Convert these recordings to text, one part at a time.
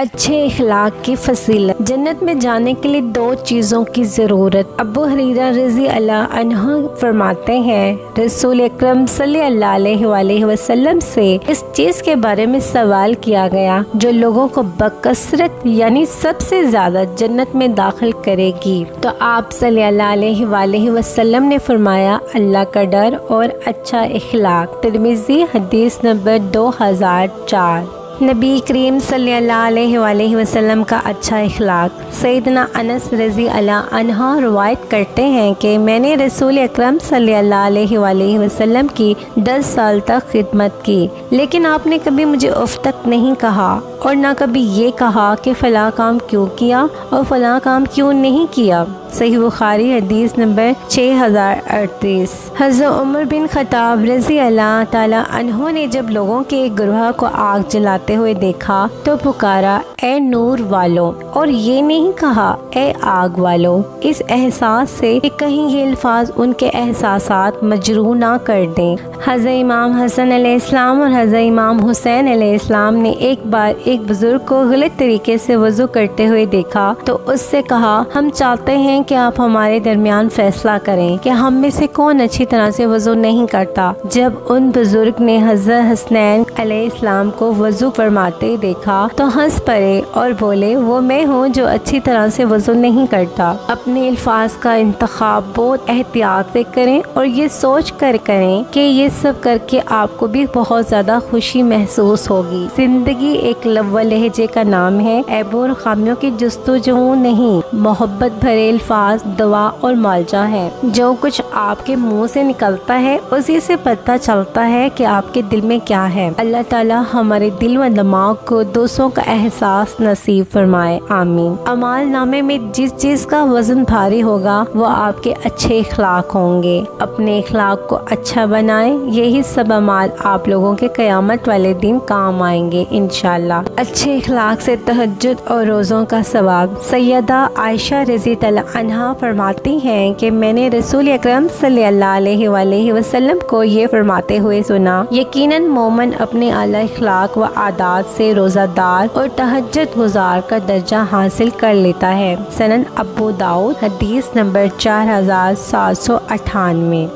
अच्छे इखलाक की फजीलत। जन्नत में जाने के लिए दो चीज़ों की ज़रूरत। अबू हुरैरा रज़ी अल्लाह अन्हु फरमाते हैं, रसूल अकरम सल्लल्लाहु अलैहि वसल्लम से इस चीज़ के बारे में सवाल किया गया जो लोगों को बकसरत यानी सबसे ज़्यादा जन्नत में दाखिल करेगी। तो आप सल्लल्लाहु अलैहि वसल्लम ने फरमाया, अल्लाह का डर और अच्छा इखलाक। तिरमिज़ी हदीस नंबर 2004। नबी करीम सल्लल्लाहु अलैहि वसल्लम का अच्छा इखलाक। सैयदना अनस रज़ी अल्लाह अन्हा रवायत करते हैं कि मैंने रसूल अकरम सल्लल्लाहु अलैहि वसल्लम की 10 साल तक खिदमत की, लेकिन आपने कभी मुझे उफ़ तक नहीं कहा और ना कभी ये कहा कि फ़लाँ काम क्यों किया और फ़लाँ काम क्यों नहीं किया। सही बुखारी हदीस नंबर 6038। हज़रत उमर बिन खत्ताब रज़ी अल्लाह ताला अन्हु ने जब लोगों के एक गिरोह को आग जलाते हुए देखा तो पुकारा, ए नूर वालों, और ये नहीं कहा ए आग वालों, इस एहसास से कि कहीं ये अल्फाज उनके एहसासात मजरूह ना कर दें। हज़रत इमाम हसन अलैहिस्सलाम और हज़रत इमाम हुसैन अलैहिस्सलाम ने एक बार एक बुजुर्ग को गलत तरीके से वज़ू करते हुए देखा तो उससे कहा, हम चाहते हैं कि आप हमारे दरमियान फैसला करें कि हम में से कौन अच्छी तरह से वज़ू नहीं करता। जब उन बुजुर्ग ने हज़रत हसनैन अलैहिस्सलाम को वज़ू फरमाते देखा तो हंस पड़े और बोले, वो मैं हूँ जो अच्छी तरह से वज़ू नहीं करता। अपने अल्फाज का इंतखाब बहुत एहतियात से करें और ये सोच कर करें कि ये सब करके आपको भी बहुत ज़्यादा खुशी महसूस होगी। जिंदगी एक लव्वा लहजे का नाम है, ऐबों और खामियों की जुस्तजू नहीं, मोहब्बत भरे अल्फाज, दुआ और मालजा है। जो कुछ आपके मुंह से निकलता है उसी से पता चलता है कि आपके दिल में क्या है। अल्लाह ताला हमारे दिल व दिमाग को दूसरों का एहसास नसीब फरमाए, आमीन। अमाल नामे में जिस चीज़ का वजन भारी होगा वो आपके अच्छे इखलाक होंगे। अपने इखलाक को अच्छा बनाएं, यही सब अमाल आप लोगों के क़यामत वाले दिन काम आएंगे इंशाल्लाह। अच्छे इखलाक से तहज्जुद और रोज़ों का सवाब। सैयदा आयशा रज़ी अल्लाह अन्हा फरमाती हैं कि मैंने रसूल अकरम सल्लल्लाहु अलैहि वसल्लम को ये फरमाते हुए सुना, यकीनन मोमिन अपने आला इखलाक व आदात से रोज़ादार और तहज्जुद गुजार का दर्जा हासिल कर लेता है। सनन अबू दाऊद हदीस नंबर 4798।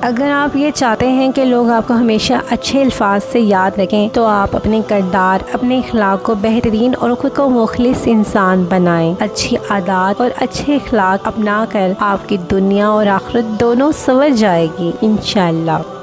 अगर आप ये चाहते हैं कि लोग आपको हमेशा अच्छे अल्फाज से याद रखें तो आप अपने किरदार, अपने इखलाक को बेहतरीन और खुद को मुखलिस इंसान बनाएं। अच्छी आदत और अच्छे इखलाक अपना कर आपकी दुनिया और आखिरत दोनों संवर जाएगी इंशाअल्लाह।